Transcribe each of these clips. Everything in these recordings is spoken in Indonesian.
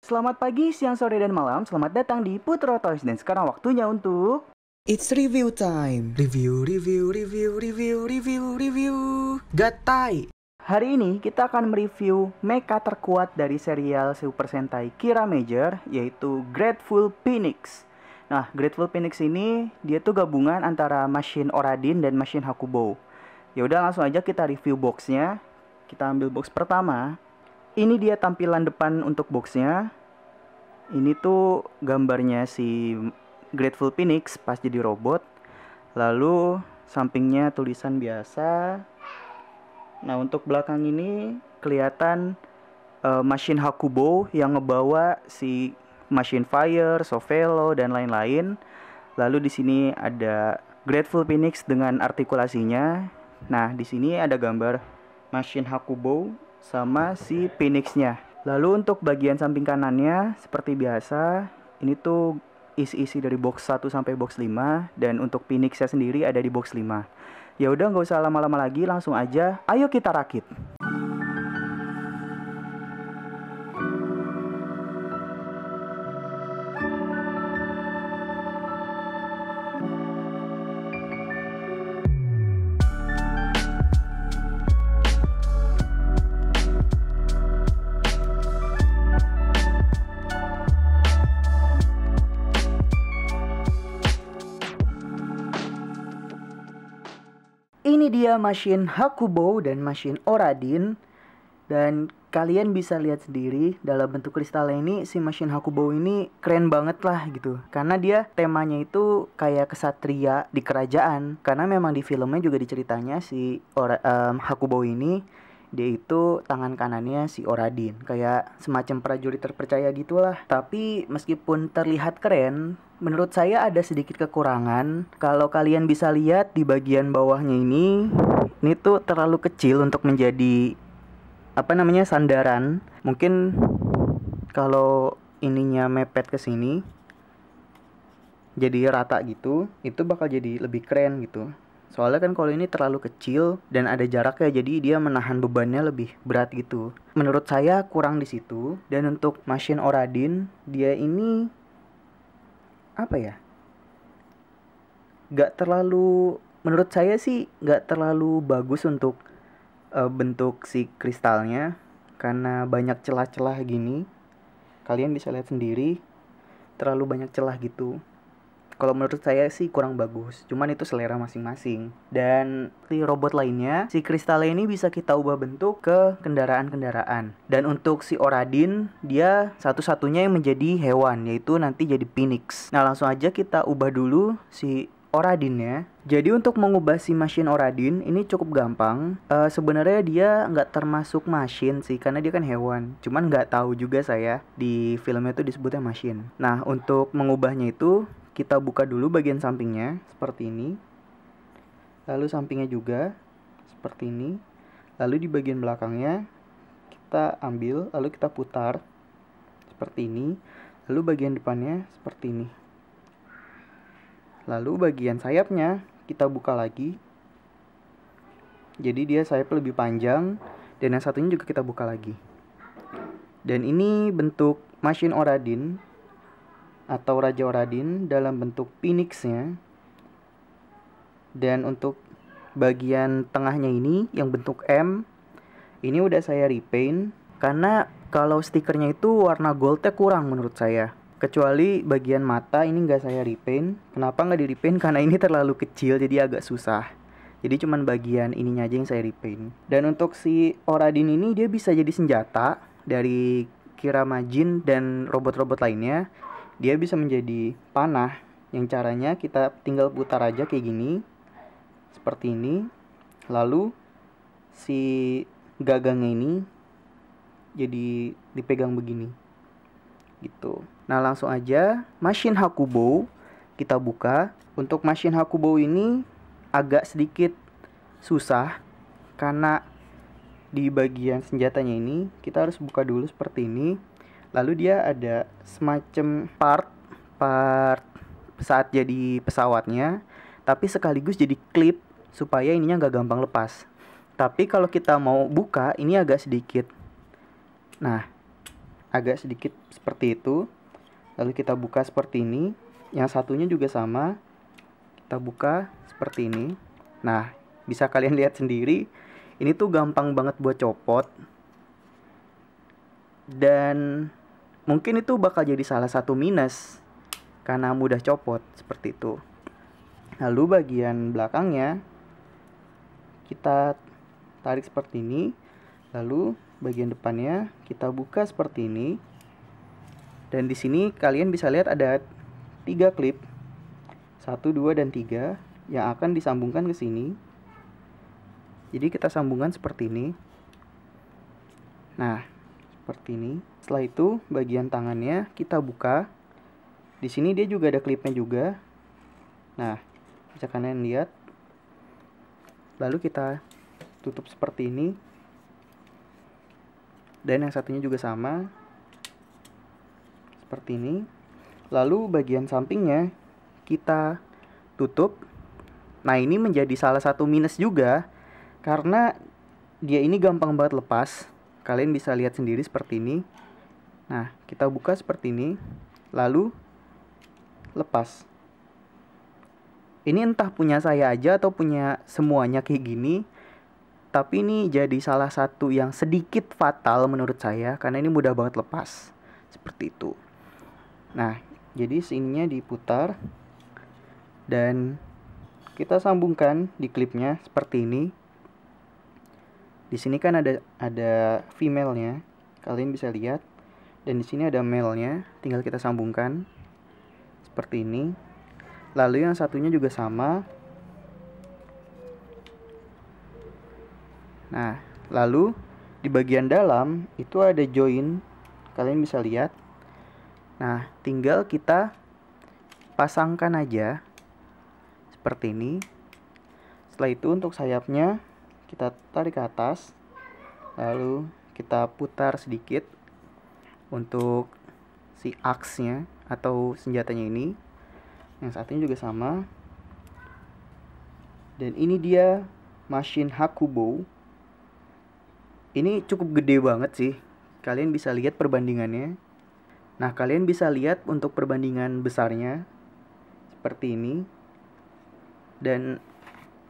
Selamat pagi, siang, sore, dan malam. Selamat datang di Putro Toys. Dan sekarang waktunya untuk... It's review time. Review. Gatai. Hari ini kita akan mereview mecha terkuat dari serial Super Sentai Kira Major, yaitu Grateful Phoenix. Nah, Grateful Phoenix ini dia tuh gabungan antara Machine Oradin dan Machine Hakubo. Ya udah, langsung aja kita review boxnya. Kita ambil box pertama. Ini dia tampilan depan untuk boxnya. Ini tuh gambarnya si Grateful Phoenix pas jadi robot. Lalu sampingnya tulisan biasa. Nah, untuk belakang ini kelihatan Machine Hakubo yang ngebawa si Machine Fire, Sovelo, dan lain-lain. Lalu di sini ada Grateful Phoenix dengan artikulasinya. Nah, di sini ada gambar Machine Hakubo sama si Phoenix-nya. Lalu untuk bagian samping kanannya seperti biasa, ini tuh isi-isi dari box 1 sampai box 5, dan untuk Phoenix-nya sendiri ada di box 5. Ya udah, nggak usah lama-lama lagi, langsung aja ayo kita rakit. Ini dia Machine Hakubo dan Machine Oradin. Dan kalian bisa lihat sendiri dalam bentuk kristal ini, si Machine Hakubo ini keren banget lah gitu. Karena dia temanya itu kayak kesatria di kerajaan. Karena memang di filmnya juga diceritanya si Hakubo ini, dia itu tangan kanannya si Oradin. Kayak semacam prajurit terpercaya gitulah. Tapi meskipun terlihat keren, menurut saya ada sedikit kekurangan. Kalau kalian bisa lihat di bagian bawahnya ini tuh terlalu kecil untuk menjadi sandaran. Mungkin kalau ininya mepet ke sini jadi rata gitu, itu bakal jadi lebih keren gitu. Soalnya kan kalau ini terlalu kecil dan ada jaraknya, jadi dia menahan bebannya lebih berat gitu. Menurut saya kurang di situ. Dan untuk Machine Oradin, dia ini menurut saya sih gak terlalu bagus untuk bentuk si kristalnya, karena banyak celah-celah gini. Kalian bisa lihat sendiri, terlalu banyak celah gitu. Kalau menurut saya sih kurang bagus, cuman itu selera masing-masing. Dan di robot lainnya, si kristalnya ini bisa kita ubah bentuk ke kendaraan-kendaraan. Dan untuk si Oradin, dia satu-satunya yang menjadi hewan, yaitu nanti jadi Phoenix. Nah, langsung aja kita ubah dulu si Oradinnya. Jadi untuk mengubah si Machine Oradin ini cukup gampang. Sebenarnya dia nggak termasuk machine sih, karena dia kan hewan. Cuman nggak tahu juga saya, di filmnya itu disebutnya machine. Nah, untuk mengubahnya itu kita buka dulu bagian sampingnya seperti ini. Lalu sampingnya juga seperti ini. Lalu di bagian belakangnya kita ambil, lalu kita putar seperti ini. Lalu bagian depannya seperti ini. Lalu bagian sayapnya kita buka lagi. Jadi dia sayap lebih panjang. Dan yang satunya juga kita buka lagi. Dan ini bentuk Machine Oradin atau Raja Oradin dalam bentuk Phoenix-nya. Dan untuk bagian tengahnya ini yang bentuk M, ini udah saya repaint. Karena kalau stikernya itu warna goldnya kurang menurut saya. Kecuali bagian mata ini nggak saya repaint. Kenapa nggak di repaint? Karena ini terlalu kecil, jadi agak susah. Jadi cuman bagian ininya aja yang saya repaint. Dan untuk si Oradin ini dia bisa jadi senjata dari Kira Majin dan robot-robot lainnya. Dia bisa menjadi panah yang caranya kita tinggal putar aja kayak gini. Seperti ini. Lalu si gagangnya ini jadi dipegang begini gitu. Nah, langsung aja Machine Hakubo kita buka. Untuk Machine Hakubo ini agak sedikit susah karena di bagian senjatanya ini kita harus buka dulu seperti ini. Lalu dia ada semacam part saat jadi pesawatnya, tapi sekaligus jadi klip supaya ininya nggak gampang lepas. Tapi kalau kita mau buka, ini agak sedikit. Nah, agak sedikit seperti itu. Lalu kita buka seperti ini. Yang satunya juga sama. Kita buka seperti ini. Nah, bisa kalian lihat sendiri, ini tuh gampang banget buat copot. Dan mungkin itu bakal jadi salah satu minus karena mudah copot seperti itu. Lalu bagian belakangnya kita tarik seperti ini. Lalu bagian depannya kita buka seperti ini. Dan di sini kalian bisa lihat ada 3 klip. 1, 2, dan 3 yang akan disambungkan ke sini. Jadi kita sambungkan seperti ini. Nah, seperti ini. Setelah itu bagian tangannya kita buka. Di sini dia juga ada klipnya juga. Nah, bisa kalian lihat. Lalu kita tutup seperti ini. Dan yang satunya juga sama. Seperti ini. Lalu bagian sampingnya kita tutup. Nah, ini menjadi salah satu minus juga karena dia ini gampang banget lepas. Kalian bisa lihat sendiri seperti ini. Nah, kita buka seperti ini. Lalu lepas. Ini entah punya saya aja atau punya semuanya kayak gini. Tapi ini jadi salah satu yang sedikit fatal menurut saya karena ini mudah banget lepas. Seperti itu. Nah, jadi sininya diputar dan kita sambungkan di klipnya seperti ini. Di sini kan ada female-nya, kalian bisa lihat. Dan di sini ada male-nya, tinggal kita sambungkan seperti ini. Lalu yang satunya juga sama. Nah, lalu di bagian dalam itu ada join, kalian bisa lihat. Nah, tinggal kita pasangkan aja seperti ini. Setelah itu untuk sayapnya kita tarik ke atas. Lalu kita putar sedikit untuk si axe-nya atau senjatanya ini. Yang satunya juga sama. Dan ini dia Machine Hakubo. Ini cukup gede banget sih. Kalian bisa lihat perbandingannya. Nah, kalian bisa lihat untuk perbandingan besarnya seperti ini. Dan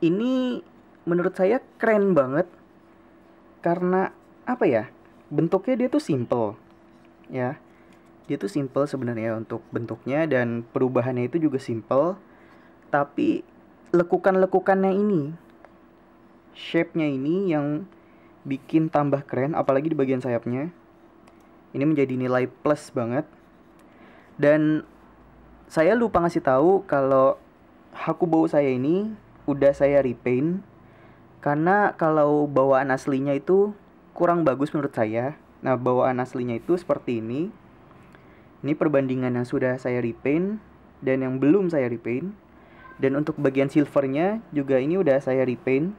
ini menurut saya keren banget. Karena apa ya? Bentuknya dia tuh simple. Ya. Dia tuh simple sebenarnya untuk bentuknya dan perubahannya itu juga simple. Tapi lekukan-lekukannya ini, shape-nya ini yang bikin tambah keren, apalagi di bagian sayapnya. Ini menjadi nilai plus banget. Dan saya lupa ngasih tahu kalau Hakubo saya ini udah saya repaint. Karena kalau bawaan aslinya itu kurang bagus menurut saya. Nah, bawaan aslinya itu seperti ini. Ini perbandingan yang sudah saya repaint dan yang belum saya repaint. Dan untuk bagian silvernya juga ini udah saya repaint.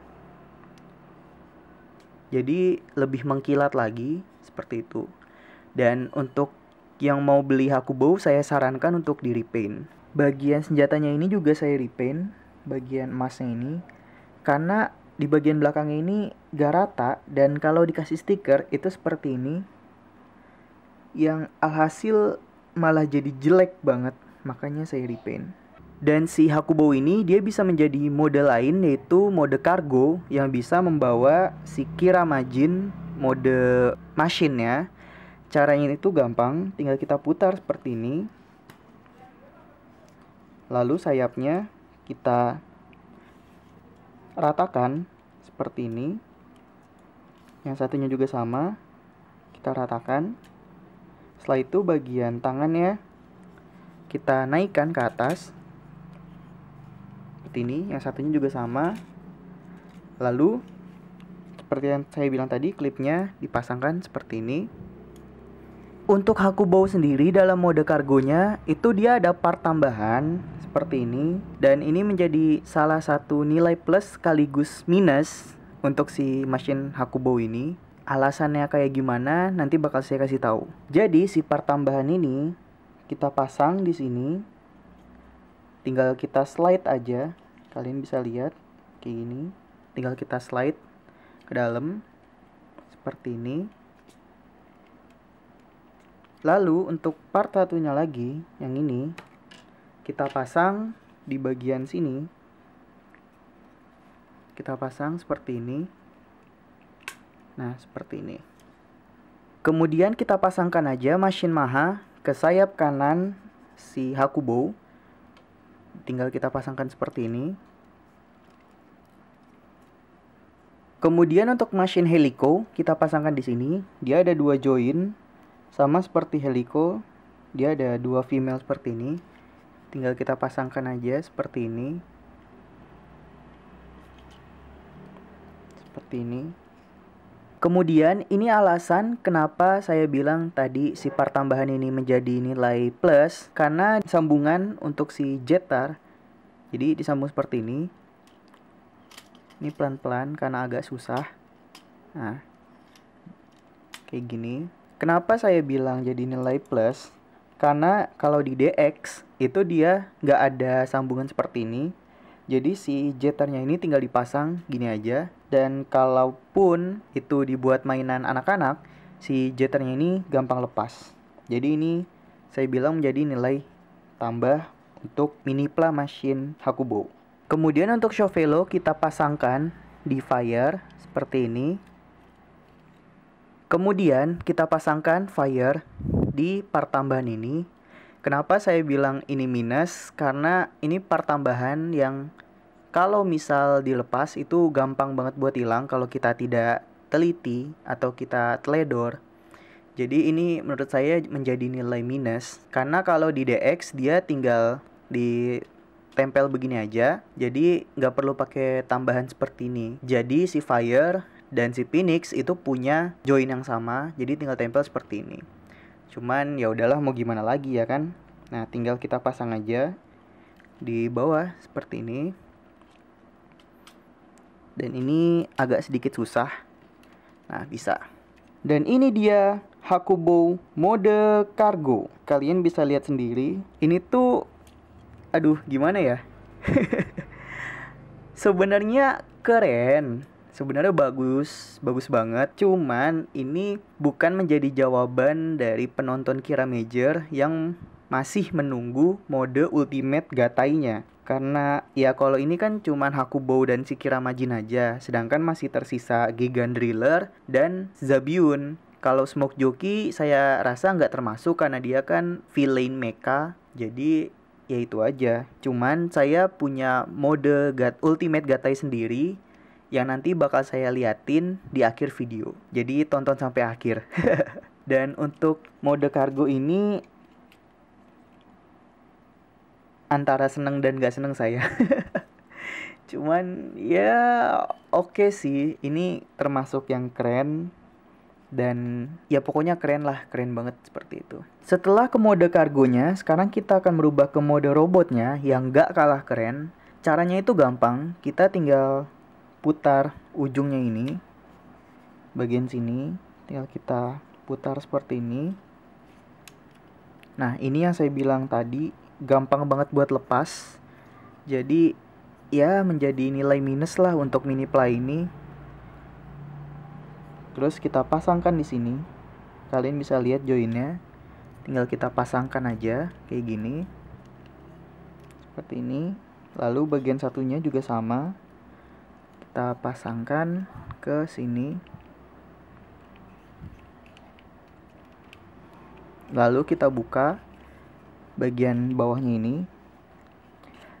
Jadi lebih mengkilat lagi seperti itu. Dan untuk yang mau beli Hakubo, saya sarankan untuk di repaint. Bagian senjatanya ini juga saya repaint, bagian emasnya ini. Karena di bagian belakangnya ini gak rata, dan kalau dikasih stiker itu seperti ini. Yang alhasil malah jadi jelek banget, makanya saya repaint. Dan si Hakubo ini dia bisa menjadi mode lain, yaitu mode kargo yang bisa membawa si Kiramajin mode machine-nya. Caranya itu gampang, tinggal kita putar seperti ini. Lalu sayapnya kita ratakan seperti ini. Yang satunya juga sama, kita ratakan. Setelah itu bagian tangannya kita naikkan ke atas seperti ini. Yang satunya juga sama. Lalu seperti yang saya bilang tadi, klipnya dipasangkan seperti ini. Untuk Hakubo sendiri dalam mode kargonya itu dia ada part tambahan seperti ini. Dan ini menjadi salah satu nilai plus sekaligus minus untuk si Machine Hakubo ini. Alasannya kayak gimana nanti bakal saya kasih tahu. Jadi si part tambahan ini kita pasang di sini. Tinggal kita slide aja. Kalian bisa lihat kayak gini. Tinggal kita slide ke dalam seperti ini. Lalu untuk part satunya lagi, yang ini kita pasang di bagian sini. Kita pasang seperti ini. Nah, seperti ini. Kemudian kita pasangkan aja Machine Maha ke sayap kanan si Hakubo. Tinggal kita pasangkan seperti ini. Kemudian untuk Machine Helico kita pasangkan di sini. Dia ada 2 join, sama seperti Helico. Dia ada 2 female seperti ini. Tinggal kita pasangkan aja seperti ini. Seperti ini. Kemudian ini alasan kenapa saya bilang tadi si part tambahan ini menjadi nilai plus, karena sambungan untuk si jetar. Jadi disambung seperti ini. Ini pelan-pelan karena agak susah. Nah, kayak gini. Kenapa saya bilang jadi nilai plus? Karena kalau di DX itu dia nggak ada sambungan seperti ini. Jadi si jetarnya ini tinggal dipasang gini aja. Dan kalaupun itu dibuat mainan anak-anak, si jetarnya ini gampang lepas. Jadi ini saya bilang menjadi nilai tambah untuk Minipla Machine Hakubo. Kemudian untuk Shovelo kita pasangkan di fire seperti ini. Kemudian kita pasangkan fire di part tambahan ini. Kenapa saya bilang ini minus? Karena ini part tambahan yang kalau misal dilepas itu gampang banget buat hilang kalau kita tidak teliti atau kita teledor. Jadi ini menurut saya menjadi nilai minus. Karena kalau di DX dia tinggal ditempel begini aja. Jadi nggak perlu pakai tambahan seperti ini. Jadi si Fire dan si Phoenix itu punya join yang sama. Jadi tinggal tempel seperti ini. Cuman ya udahlah mau gimana lagi ya kan. Nah tinggal kita pasang aja di bawah seperti ini. Dan ini agak sedikit susah. Nah bisa. Dan ini dia Hakubo mode kargo. Kalian bisa lihat sendiri. Ini tuh aduh gimana ya. Sebenarnya keren. Sebenarnya bagus banget. Cuman ini bukan menjadi jawaban dari penonton Kira Major yang masih menunggu mode ultimate gatainya. Karena ya kalau ini kan cuman Hakubo dan si Kira Majin aja. Sedangkan masih tersisa Gigan Driller dan Zabiun. Kalau Smoke Jockey saya rasa nggak termasuk karena dia kan villain mecha. Jadi ya itu aja. Cuman saya punya mode ultimate gatai sendiri yang nanti bakal saya liatin di akhir video. Jadi tonton sampai akhir. Dan untuk mode kargo ini antara seneng dan gak seneng saya. Cuman ya oke sih. Ini termasuk yang keren. Dan ya pokoknya keren lah. Keren banget seperti itu. Setelah ke mode kargonya, sekarang kita akan merubah ke mode robotnya yang gak kalah keren. Caranya itu gampang. Kita tinggal putar ujungnya ini. Bagian sini. Tinggal kita putar seperti ini. Nah ini yang saya bilang tadi. Gampang banget buat lepas. Jadi ya menjadi nilai minus lah untuk Minipla ini. Terus kita pasangkan di sini. Kalian bisa lihat joinnya. Tinggal kita pasangkan aja kayak gini. Seperti ini. Lalu bagian satunya juga sama. Kita pasangkan ke sini. Lalu kita buka bagian bawahnya ini.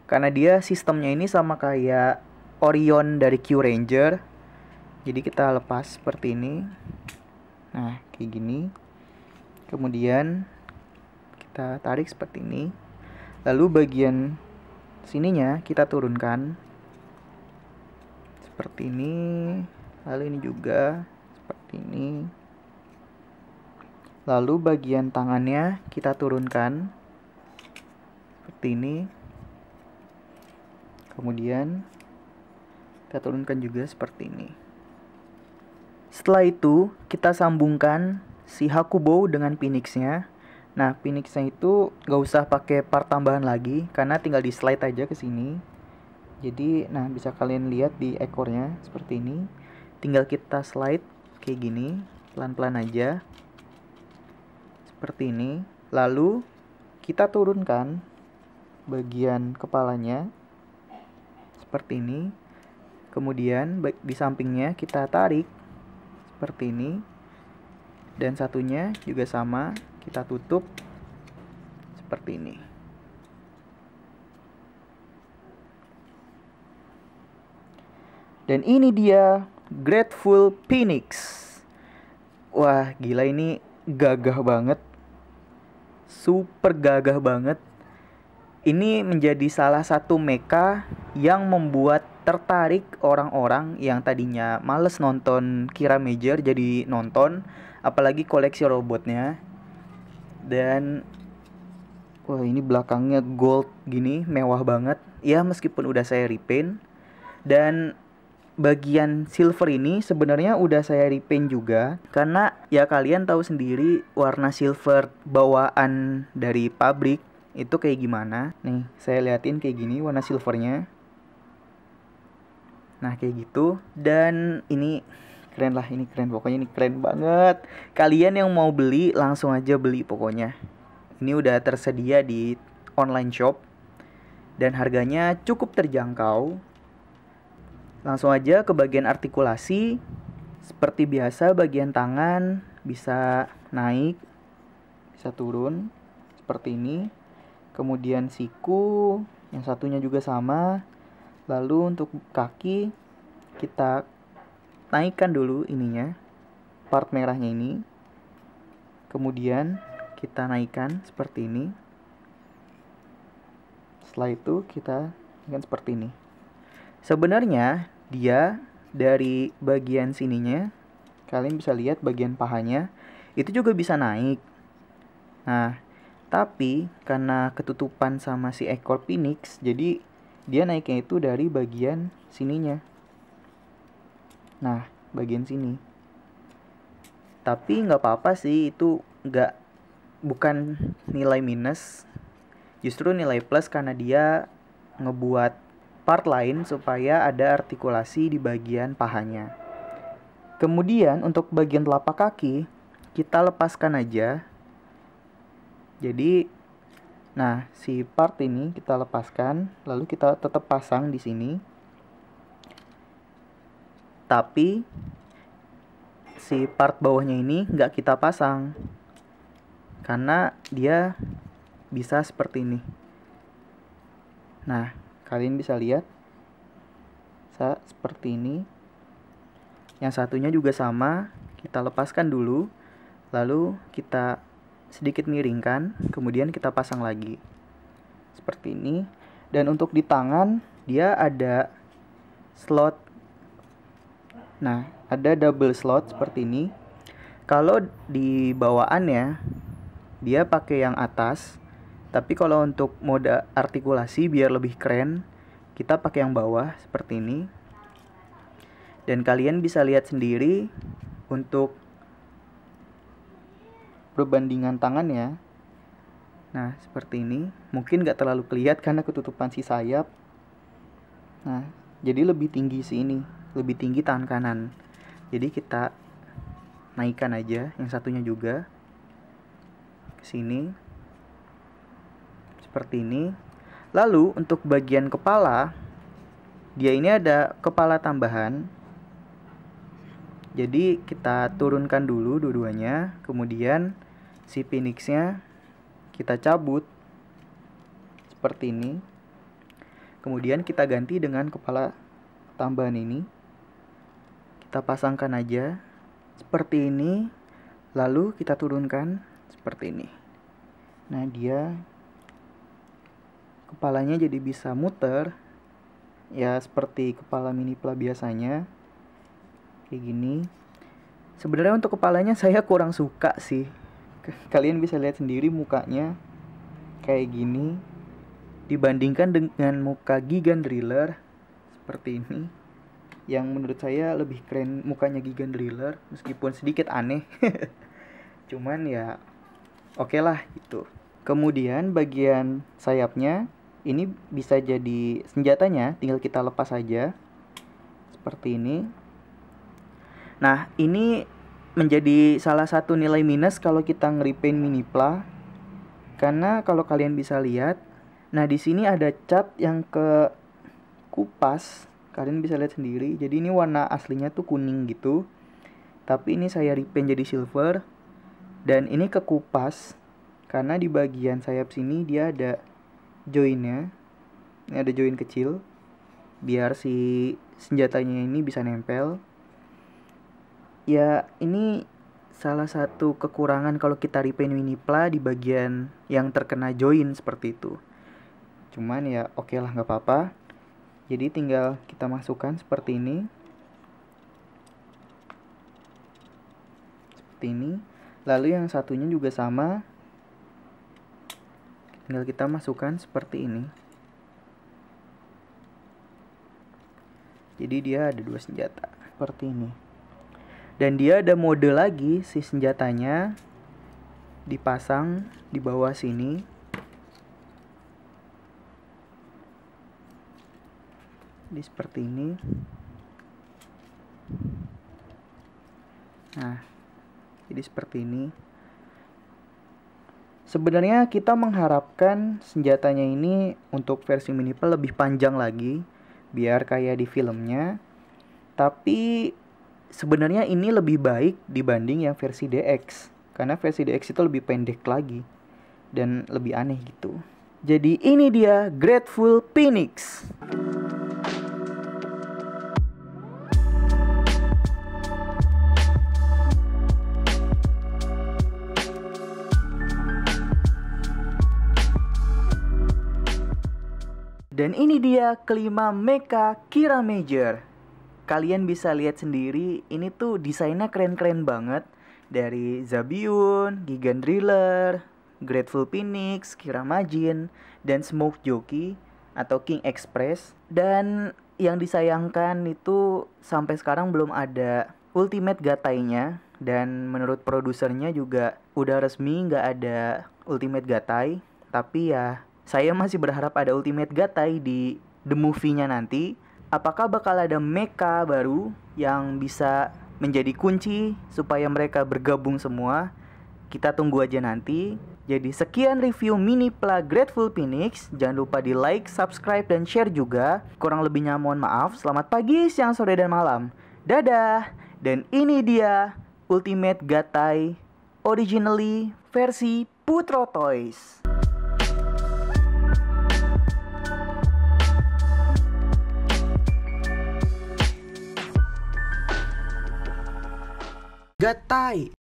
Karena dia sistemnya ini sama kayak Orion dari Q Ranger. Jadi kita lepas seperti ini. Nah kayak gini. Kemudian kita tarik seperti ini. Lalu bagian sininya kita turunkan seperti ini. Lalu ini juga seperti ini. Lalu bagian tangannya kita turunkan seperti ini. Kemudian kita turunkan juga seperti ini. Setelah itu kita sambungkan si Hakubo dengan Phoenix-nya. Nah Phoenix-nya itu gak usah pakai part tambahan lagi karena tinggal di slide aja ke sini. Jadi nah bisa kalian lihat di ekornya seperti ini. Tinggal kita slide kayak gini, pelan-pelan aja. seperti ini. Lalu kita turunkan bagian kepalanya seperti ini. Kemudian di sampingnya kita tarik seperti ini. Dan satunya juga sama, kita tutup seperti ini. Dan ini dia Grateful Phoenix. Wah, gila, ini gagah banget. Super gagah banget. Ini menjadi salah satu mecha yang membuat tertarik orang-orang yang tadinya males nonton Kira Major jadi nonton, apalagi koleksi robotnya. Dan wah, ini belakangnya gold gini, mewah banget. Ya, meskipun udah saya repaint. Dan bagian silver ini sebenarnya udah saya repaint juga, karena ya kalian tahu sendiri warna silver bawaan dari pabrik itu kayak gimana. Nih, saya liatin kayak gini warna silvernya. Nah, kayak gitu. Dan ini keren lah, ini keren, pokoknya ini keren banget. Kalian yang mau beli langsung aja beli pokoknya. Ini udah tersedia di online shop dan harganya cukup terjangkau. Langsung aja ke bagian artikulasi. Seperti biasa, bagian tangan bisa naik, bisa turun seperti ini. Kemudian siku, yang satunya juga sama. Lalu untuk kaki kita naikkan dulu ininya, part merahnya ini. Kemudian kita naikkan seperti ini. Setelah itu kita naikkan seperti ini. Sebenarnya dia dari bagian sininya, kalian bisa lihat bagian pahanya itu juga bisa naik. Nah, tapi karena ketutupan sama si ekor Phoenix, jadi dia naiknya itu dari bagian sininya. Nah, bagian sini. Tapi nggak apa-apa sih, itu bukan nilai minus, justru nilai plus karena dia ngebuat part lain supaya ada artikulasi di bagian pahanya. Kemudian untuk bagian telapak kaki kita lepaskan aja. Jadi, nah, si part ini kita lepaskan, lalu kita tetap pasang di sini. Tapi si part bawahnya ini nggak kita pasang karena dia bisa seperti ini. Nah, kalian bisa lihat seperti ini. Yang satunya juga sama, kita lepaskan dulu, lalu kita sedikit miringkan, kemudian kita pasang lagi seperti ini. Dan untuk di tangan dia ada slot. Nah, ada double slot seperti ini. Kalau di bawaannya dia pakai yang atas, tapi kalau untuk mode artikulasi biar lebih keren, kita pakai yang bawah seperti ini. Dan kalian bisa lihat sendiri untuk perbandingan tangannya. Nah, seperti ini. Mungkin gak terlalu kelihatan karena ketutupan si sayap. Nah, jadi lebih tinggi sih ini, lebih tinggi tangan kanan. Jadi kita naikkan aja yang satunya juga ke sini. Seperti ini. Lalu untuk bagian kepala, dia ini ada kepala tambahan. Jadi kita turunkan dulu dua-duanya, kemudian si Phoenix-nya kita cabut seperti ini. Kemudian kita ganti dengan kepala tambahan ini. Kita pasangkan aja seperti ini. Lalu kita turunkan seperti ini. Nah, dia kepalanya jadi bisa muter, ya seperti kepala Minipla biasanya, kayak gini. Sebenarnya untuk kepalanya saya kurang suka sih. Kalian bisa lihat sendiri mukanya kayak gini, dibandingkan dengan muka Gigan Driller seperti ini, yang menurut saya lebih keren mukanya Gigan Driller, meskipun sedikit aneh. Cuman ya oke lah gitu. Kemudian bagian sayapnya ini bisa jadi senjatanya, tinggal kita lepas aja seperti ini. Nah, ini menjadi salah satu nilai minus kalau kita nge-repaint Minipla. Karena kalau kalian bisa lihat, nah di sini ada cat yang ke kupas, kalian bisa lihat sendiri. Jadi ini warna aslinya tuh kuning gitu, tapi ini saya repaint jadi silver. Dan ini ke kupas karena di bagian sayap sini dia ada joinnya. Ini ada join kecil biar si senjatanya ini bisa nempel. Ya, ini salah satu kekurangan kalau kita repaint Minipla di bagian yang terkena join seperti itu. Cuman ya oke lah, nggak apa-apa. Jadi tinggal kita masukkan seperti ini. Seperti ini. Lalu yang satunya juga sama. Tinggal kita masukkan seperti ini. Jadi dia ada 2 senjata seperti ini. Dan dia ada mode lagi, si senjatanya dipasang di bawah sini. Jadi seperti ini. Nah, jadi seperti ini. Sebenarnya kita mengharapkan senjatanya ini untuk versi Minipla lebih panjang lagi, biar kayak di filmnya. Tapi sebenarnya ini lebih baik dibanding yang versi DX. Karena versi DX itu lebih pendek lagi dan lebih aneh gitu. Jadi ini dia Grateful Phoenix. Dan ini dia kelima mecha Kira Major. Kalian bisa lihat sendiri, ini tuh desainnya keren-keren banget. Dari Zabiun, Gigan Driller, Grateful Phoenix, Kira Majin, dan Smoke Jockey atau King Express. Dan yang disayangkan itu sampai sekarang belum ada Ultimate Gatainya. Dan menurut produsernya juga udah resmi nggak ada Ultimate Gatai. Tapi ya saya masih berharap ada Ultimate Gatai di The Movie-nya nanti. Apakah bakal ada mecha baru yang bisa menjadi kunci supaya mereka bergabung semua? Kita tunggu aja nanti. Jadi sekian review Minipla Grateful Phoenix. Jangan lupa di like, subscribe, dan share juga. Kurang lebihnya mohon maaf. Selamat pagi, siang, sore, dan malam. Dadah. Dan ini dia Ultimate Gatai originally versi Putro Toys. Gatai.